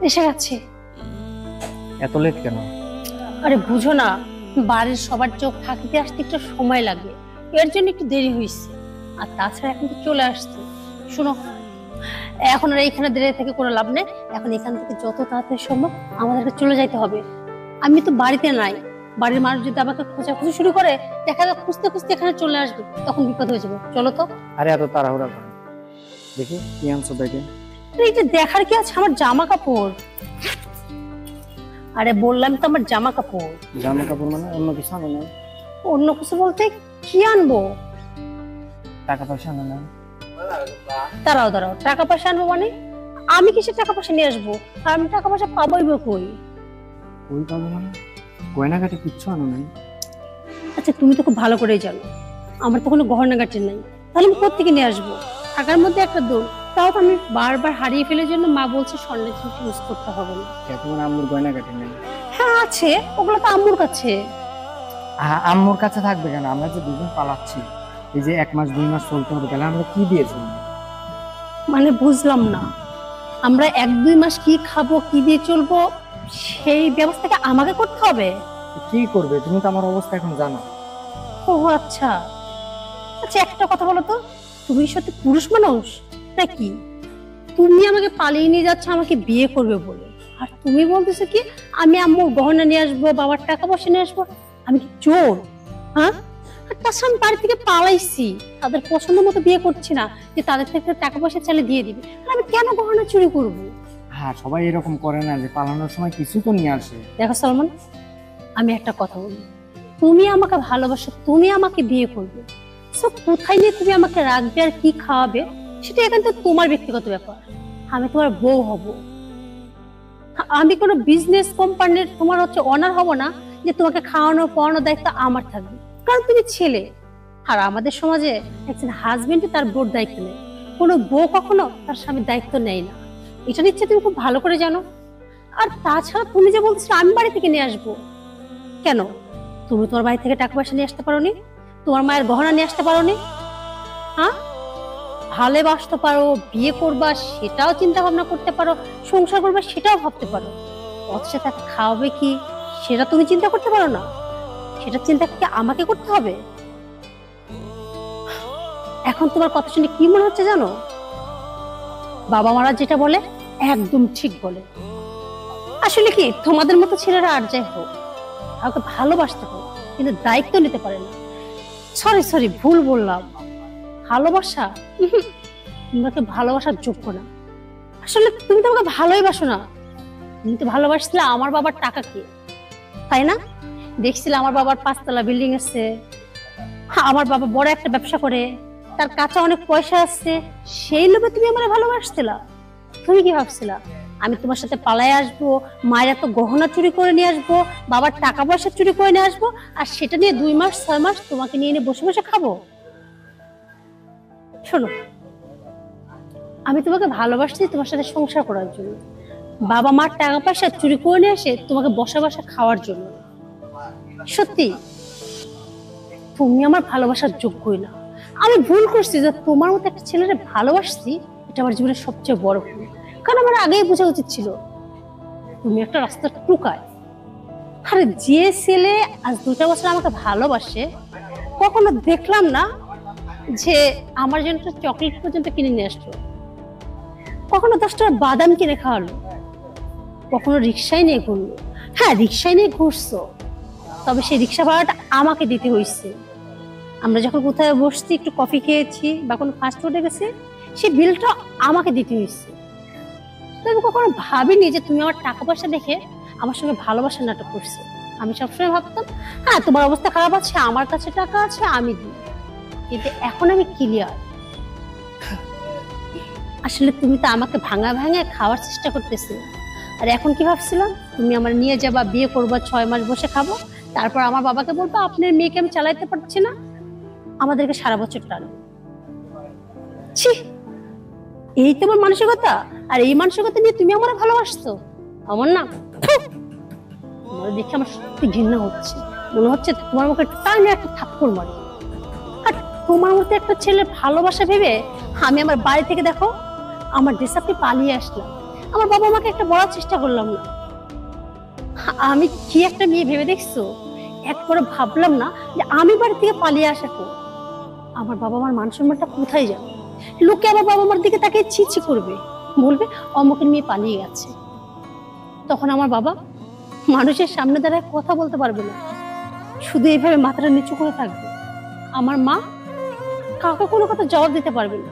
এসে গেছে। এত লেট কেন? আরে বুঝো না, বাড়ির সবার চোখ থাকতে আসতে একটু সময় লাগে, এর জন্য একটু দেরি হয়েছে। আর তাছাড়া এখন তো চলে আসছে। শোনো, এখন আর এইখানে দেরি থেকে কোনো লাভ নেই। এখন এখান থেকে যত তাড়াতাড়ি সম্ভব আমাদেরকে চলে যাইতে হবে। আমি তো বাড়িতে নাই, বাড়ির মানুষ যদি আমাকে খোঁজাখুঁজি শুরু করে, দেখা যাক খুঁজতে খুঁজতে এখানে চলে আসবে, তখন বিপদ হয়ে যাবে। চলো তো। আরে এত তাড়াহুড়া করো, দেখি কি আনছো ব্যাগে। এইটা দেখার কি আছে? আমার জামা কাপড়। আরে বললাম তো আমার জামা কাপড়। জামা কাপড় মানে অন্য কিছু আনো না? অন্য কিছু বলতে কি আনবো? টাকা পয়সা আনো না? দাঁড়াও দাঁড়াও, টাকা পয়সা আনবো মানে? আমি কিসের টাকা পয়সা নিয়ে আসবো? আর আমি টাকা পয়সা পাবোই বা কই? কই পাবো মানে? গয়নাঘাটে কিচ্ছু আনো নাই? আচ্ছা তুমি তো খুব ভালো করেই জানো আমার তো কোনো গহনাগাটি নাই, তাহলে আমি কোত্থেকে নিয়ে আসবো? টাকার মধ্যে একটা দৌড়, তাও তো আমি বারবার হারিয়ে ফেলার জন্য মা বলছে স্বর্ণের জিনিস ইউজ করতে হবে না। তোমার আম্মুর গয়নাঘাটে নেই? হ্যাঁ আছে, ওগুলো তো আম্মুর কাছে। আম্মুর কাছে থাকবে কেন? আমরা যে দুজন পালাচ্ছি, এই যে 1 মাস 2 মাস চলতে হবে, তাহলে আমরা কি দিয়েছি? মানে বুঝলাম না, আমরা 1-2 মাস কি খাবো, কি দিয়ে চলবো, সেই ব্যবস্থাটা আমাকে করতে হবে? কি করবে? তুমি তো আমার অবস্থা এখন জানো। ও আচ্ছা আচ্ছা, একটা কথা বলো তো, তুমি সত্যি পুরুষ মানুষ নাকি? তুমি আমাকে পালিয়ে নিয়ে যাচ্ছ আমাকে বিয়ে করবে বলে, আর তুমি বলতেছো কি আমি আম্মুর গহনা নিয়ে আসবো, বাবার টাকা পয়সা নিয়ে আসবো? আমি কি চোর? হ্যাঁ, আর তাছাড়া আমি বাড়ি থেকে পালাইছি, তাদের পছন্দ মতো বিয়ে করছি না যে তাদের থেকে টাকা পয়সা চাইলে দিয়ে দিবে। আর আমি কেন গহনা চুরি করবো? হ্যাঁ, সবাই এরকম করে না যে পালানোর সময় কিছু তো নিয়ে আসে। দেখো সালমান, আমি একটা কথা বলি, তুমি আমাকে ভালোবাসো, তুমি আমাকে বিয়ে করবে, সো কোথায় নিয়ে তুমি আমাকে রাখবে আর কি খাওয়াবে সেটা এখন তো তোমার ব্যক্তিগত ব্যাপার। আমি তোমার বউ হব, আমি কোনো বিজনেস কোম্পানির তোমার অনার হব না যে তোমাকে খাওয়ানো পড়ানোর দায়িত্ব আমার থাকবে, কারণ তুমি ছেলে। আর আমাদের সমাজে একজন হাজবেন্ডই তার বউর দায়িত্ব নেয়, কোনো বউ কখনো তার স্বামীর দায়িত্ব নেয় না, এটা নিশ্চয়ই তুমি খুব ভালো করে জানো। আর তাছাড়া তুমি যে বলছো আমি বাড়ি থেকে নিয়ে আসবো, কেন? তুমি তোমার বাড়ি থেকে টাকা পয়সা নিয়ে আসতে পারোনি? তোমার মায়ের গহনা নিয়ে আসতে পারোনি? হ্যাঁ, ভালোবাসতে পারো, বিয়ে করবা সেটাও চিন্তা ভাবনা করতে পারো, সংসার করবা সেটাও ভাবতে পারো, অথচ তাকে খাওয়াবে কি সেটা তুমি চিন্তা করতে পারো না? সেটা চিন্তা কি আমাকে করতে হবে? এখন তোমার কথা শুনে কি মনে হচ্ছে জানো? বাবা মারা যেটা বলে একদম ঠিক বলে। আসলে কি তোমাদের মতো ছেলেরা আর যাই হোক কাউকে ভালোবাসতে পারে কিন্তু দায়িত্ব নিতে পারে না। সরি ভুল বললাম, ভালোবাসা তোমাকে ভালোবাসার যোগ্য না। আসলে তুমি তো আমাকে ভালোই বাসো না, তুমি তো ভালোবাসছিলে আমার বাবার টাকাকে, তাই না? দেখছিলে আমার বাবার 5 তলা বিল্ডিং আছে, আমার বাবা বড় একটা ব্যবসা করে, তার কাছে অনেক পয়সা আছে, সেই লোভে তুমি আমার ভালোবাসছিলা। তুমি কি ভাবছিলা আমি তোমার সাথে পালায় আসবো, মায়ের এত গহনা চুরি করে নিয়ে আসবো, বাবার টাকা পয়সা চুরি করে নিয়ে আসবো, আর সেটা নিয়ে 2 মাস 6 মাস তোমাকে নিয়ে বসে বসে খাবো? শোনো, আমি তোমাকে ভালোবাসছি তোমার সাথে সংসার করার জন্য, বাবা মার টাকা পয়সা চুরি করে নিয়ে আসে তোমাকে বসা বসা খাওয়ার জন্য। সত্যি তুমি আমার ভালোবাসার যোগ্যই না। আমি ভুল করছি যে তোমার মতো একটা ছেলেরে ভালোবাসছি, এটা আমার জীবনের সবচেয়ে বড় ভুল। কারণ আমার আগেই বোঝা উচিত ছিল তুমি একটা রাস্তার টুকায়। আরে যে ছেলে আজ 2টা বছর আমাকে ভালোবাসে, কখনো দেখলাম না যে আমার জন্য চকলেট পর্যন্ত কিনে নিয়ে আসলো, কখনো 10 টাকার বাদাম কিনে খাওয়ালো, কখনো রিক্সায় নিয়ে ঘুরলো। হ্যাঁ, রিক্সায় নিয়ে ঘুরছো, তবে সেই রিক্সা ভাড়াটা আমাকে দিতে হয়েছে। আমরা যখন কোথায় বসছি, একটু কফি খেয়েছি বা কোনো ফাস্ট ফুডে গেছি, সেই বিলটা আমাকে দিতে হয়েছে। আমি কখনো ভাবিনি যে তুমি আমার টাকা পয়সা দেখে আমার সঙ্গে ভালোবাসার নাটক করছো। আমি সবসময় ভাবতাম হ্যাঁ তোমার অবস্থা খারাপ আছে, আমার কাছে টাকা আছে, আমি দিই। কিন্তু এখন আমি ক্লিয়ার, আসলে তুমি তো আমাকে ভাঙা ভাঙা খাওয়ার চেষ্টা করতেছিলে। আর এখন কি ভাবছিলাম তুমি আমার নিয়ে যাবা, বিয়ে করবা, 6 মাস বসে খাবো, তারপর আমার বাবাকে বলবো আপনার মেয়েকে আমি চালাইতে পারছি না, আমাদেরকে সারা বছর টানবে। ছি, এই তোমার মানসিকতা? আর এই মানসিকতা নিয়ে তুমি আমার ভালোবাসছো? আমার না দেখে আমার সত্যি ঘৃণা হচ্ছে, মনে হচ্ছে তোমার মুখে টানে একটা থাপ্পড় মারি। আর তোমার মতো একটা ছেলে ভালোবাসা ভেবে আমি আমার বাড়ি থেকে দেখো আমার দেশাপে পালিয়ে আসলাম, আমার বাবা মাকে একটা বলার চেষ্টা করলাম না। আমি কি একটা মেয়ে ভেবে দেখছো? একবার ভাবলাম না যে আমি বাড়ি থেকে পালিয়ে আসা কো, আমার বাবা মার মান সম্মানটা কোথায় যাবে? লোকে আমার বাবা মার দিকে তাকে ছি ছি করবে, বলবে অমুকের মেয়ে পালিয়ে গেছে। তখন আমার বাবা মানুষের সামনে দাঁড়ায় কথা বলতে পারবে না, শুধু এইভাবে মাথাটা নিচু করে থাকবে। আমার মা কাউকে কোনো কথা জবাব দিতে পারবে না,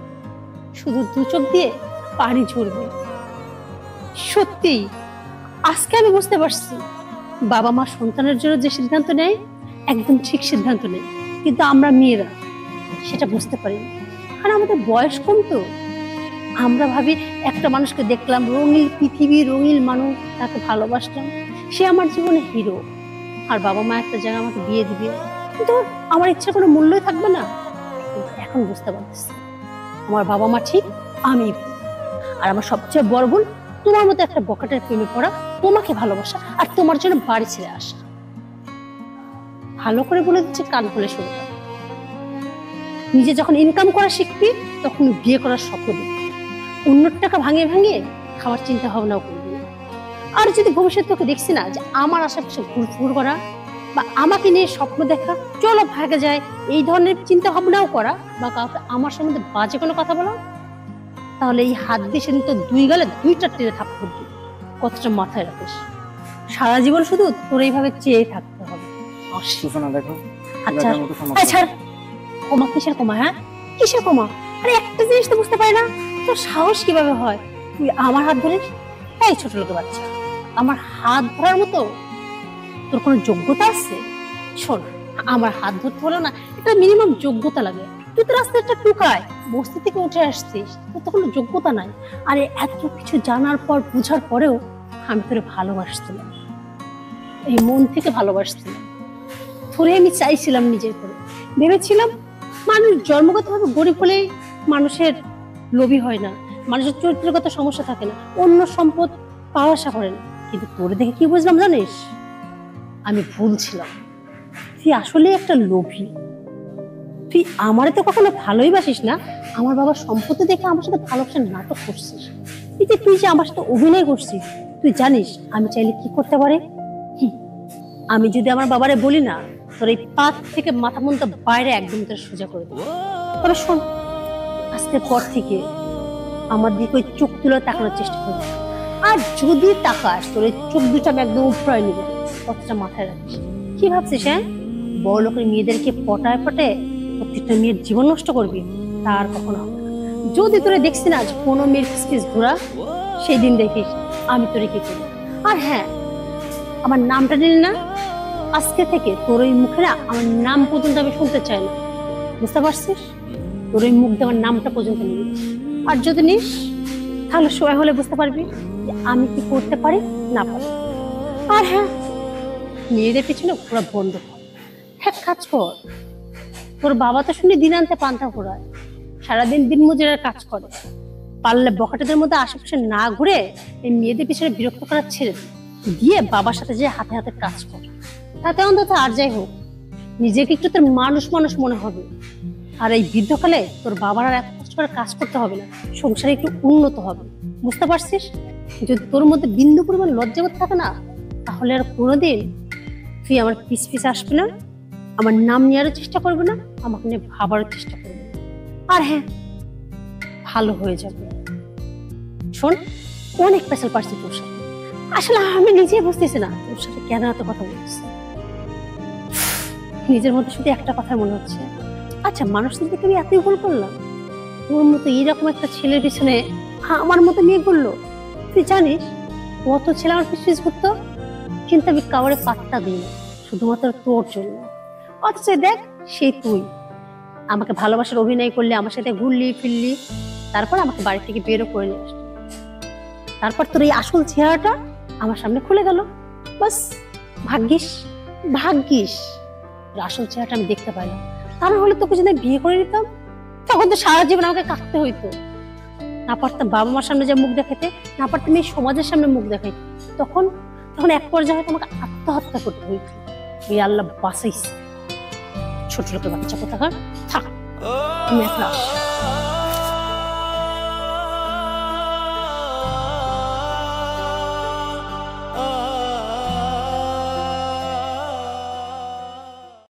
শুধু দু চোখ দিয়ে পানি ঝরবে। সত্যি আজকে আমি বুঝতে পারছি বাবা মা সন্তানের জন্য যে সিদ্ধান্ত নেয় একদম ঠিক সিদ্ধান্ত নেয়, কিন্তু আমরা মেয়েরা সেটা বুঝতে পারি না। আর আমাদের বয়স কম তো, আমরা ভাবি একটা মানুষকে দেখলাম, রঙিন পৃথিবী, রঙিন মানুষ, তাকে ভালোবাসলাম, সে আমার জীবনে হিরো, আর বাবা মা একটা জায়গায় আমাকে বিয়ে দিবে, কিন্তু আমার ইচ্ছার কোনো মূল্যই থাকবে না। কিন্তু এখন বুঝতে পারতেছি আমার বাবা মা ঠিক, আমি ভুল। আর আমার সবচেয়ে বড় ভুল তোমার মতো একটা বকাটের প্রেমে পড়া, তোমাকে ভালোবাসা আর তোমার জন্য বাড়ি ছেড়ে আসা। ভালো করে বলে দিচ্ছে, কান খুলে শুনে যাও। নিজে যখন ইনকাম করা শিখবি তখন বিয়ে করার স্বপ্ন দেখবি, অন্যের টাকা ভাঙিয়ে ভাঙিয়ে খাওয়ার চিন্তা ভাবনাও করবি। আর যদি ভবিষ্যৎ তোকে দেখছি না যে আমার আশেপাশে ঘুরঘুর করা বা আমাকে নিয়ে স্বপ্ন দেখা, চলো ভাগে যায়, এই ধরনের চিন্তা ভাবনাও করা, বা কাউকে আমার সম্বন্ধে বাজে কোনো কথা বলা, তাহলে এই হাত দিয়ে সেদিন তো দুই গালে দুইটা টেনে থাপ্পড় দিবি। কতটা মাথায় রাখিস, সারা জীবন শুধু তোর এইভাবে চেয়ে থাকতে হবে। সুফনা দেখো, আচ্ছা ছাড়, কমা কিসের কমা? হ্যাঁ কিসের কমা? আরে একটা জিনিস তো বুঝতে পারি না, তোর সাহস কিভাবে হয় তুই আমার হাত ধরিস? এই ছোট লোকের বাচ্চা, আমার হাত ধরার মতো তোর কোনো যোগ্যতা আছে? শোন, আমার হাত ধরতে হলো না, এটা মিনিমাম যোগ্যতা লাগে। তুই তো রাস্তায় একটা টুকায় বস্তি থেকে উঠে আসছিস, তোর তো কোনো যোগ্যতা নাই। আরে এত কিছু জানার পর, বুঝার পরেও আমি তোরে ভালোবাসছিলাম, এই মন থেকে ভালোবাসছিলাম। তোরে আমি চাইছিলাম নিজের করে, ভেবেছিলাম মানুষ জন্মগতভাবে গরিব হলে মানুষের লোভী হয় না, মানুষের চরিত্রগত সমস্যা থাকে না, অন্য সম্পদ পাওয়া আশা করে না। কিন্তু তোরে দেখে কি বুঝলাম জানিস? আমি ভুল ছিলাম, তুই আসলে একটা লোভী। তুই আমারে তো কখনো ভালোই বাসিস না, আমার বাবার সম্পত্তি দেখে আমার সাথে ভালোবাসার নাটক করছিস। তুই যে আমার সাথে অভিনয় করছিস, তুই জানিস আমি চাইলে কি করতে পারি? আমি যদি আমার বাবারে বলি না, তোর এই পাত থেকে মাথা মনটা বাইরে একদম তোর সোজা করে দেবো। তবে শোন, আজকের পর থেকে আমার দিকে ওই চোখ তুলে তাকানোর চেষ্টা করবি, আর যদি তাকাস তোর এই চোখ দুটো আমি একদম উপড়ায় নিব। কথাটা মাথায় রাখিস। কি ভাবছিস? হ্যাঁ, বড় লোকের মেয়েদেরকে পটায় পটায় প্রত্যেকটা মেয়ের জীবন নষ্ট করবি? তার কখনো হবে না। যদি তোরে দেখছি না যে কোনো মেয়ের ফিসফিস ঘোরা, সেই দিন দেখিস আমি তোরে কি করি। আর হ্যাঁ, আমার নামটা নিলি না, আজকে থেকে তোর ওই মুখে না আমার নাম পর্যন্ত আমি শুনতে চাই না, বুঝতে পারছিস? তোর ওই মুখ দিয়ে আমার নামটা পর্যন্ত নিবি, আর যদি নিস তাহলে সময় হলে বুঝতে পারবি যে আমি কি করতে পারি না পারি। আর হ্যাঁ, মেয়েদের পিছনে পুরো বন্ধ কর। হ্যাঁ, কাজ কর। তোর বাবা তো শুনি দিন আনতে পান্তা ঘোরায়, সারাদিন দিন মজুরের কাজ করে। পারলে বখাটেদের মধ্যে আশেপাশে না ঘুরে এই মেয়েদের পিছনে বিরক্ত করা ছেড়ে দিয়ে বাবার সাথে যে হাতে হাতে কাজ কর। তাতে অন্তত আর যাই হোক নিজেকে একটু তোর মানুষ মানুষ মনে হবে। আর এই বৃদ্ধকালে তোর বাবার আর এত কষ্ট করে কাজ করতে হবে না, সংসারে একটু উন্নত হবে, বুঝতে পারছিস? যদি তোর মধ্যে বিন্দু পরিমাণ লজ্জাবোধ থাকে না, তাহলে আর কোনোদিন তুই আমার পিছ পিছ আসবে না, আমার নাম নেওয়ারও চেষ্টা করবে না, আমাকে নিয়ে ভাবারও চেষ্টা করবে না। আর হ্যাঁ, ভালো হয়ে যাবে। শোন, অনেক পেশাল পারছি তোর সাথে, আসলে আমি নিজেই বুঝতেছি না তোর সাথে কেন এত কথা বলছি। নিজের মধ্যে শুধু একটা কথা মনে হচ্ছে, আচ্ছা মানুষদের দিকে আমি এতই ভুল করলাম? তোর মতো এইরকম একটা ছেলের পিছনে আমার মতো মেয়ে ঘুরলো। তুই জানিস কত ছেলে আমার পিছনে ঘুরতো, কিন্তু আমি কাউরে পাত্তা দিই না, শুধুমাত্র তোর জন্য। অথচ দেখ, সেই তুই আমাকে ভালোবাসার অভিনয় করলে, আমার সাথে ঘুরলি ফিরলি, তারপর আমাকে বাড়ি থেকে বেরো করে নিয়ে আসলি। তারপর তোর এই আসল চেহারাটা আমার সামনে খুলে গেল। বাস, ভাগ্যিস ভাগ্যিস আসল চেহারাটা আমি দেখতে পাইলাম। তা না হলে তোকে যদি বিয়ে করে নিতাম, তখন তো সারা জীবন আমাকে কাঁদতে হইতো। না পারতাম বাবা মার সামনে যে মুখ দেখাইতে, না পারতাম এই সমাজের সামনে মুখ দেখাইতে। তখন তখন এক পর্যায়ে হয়তো আমাকে আত্মহত্যা করতে হইতো। এই আল্লাহ বাঁচাইছে। ছোট লোকের বাচ্চা কোথাকার, থাক, আমি এখন আসি।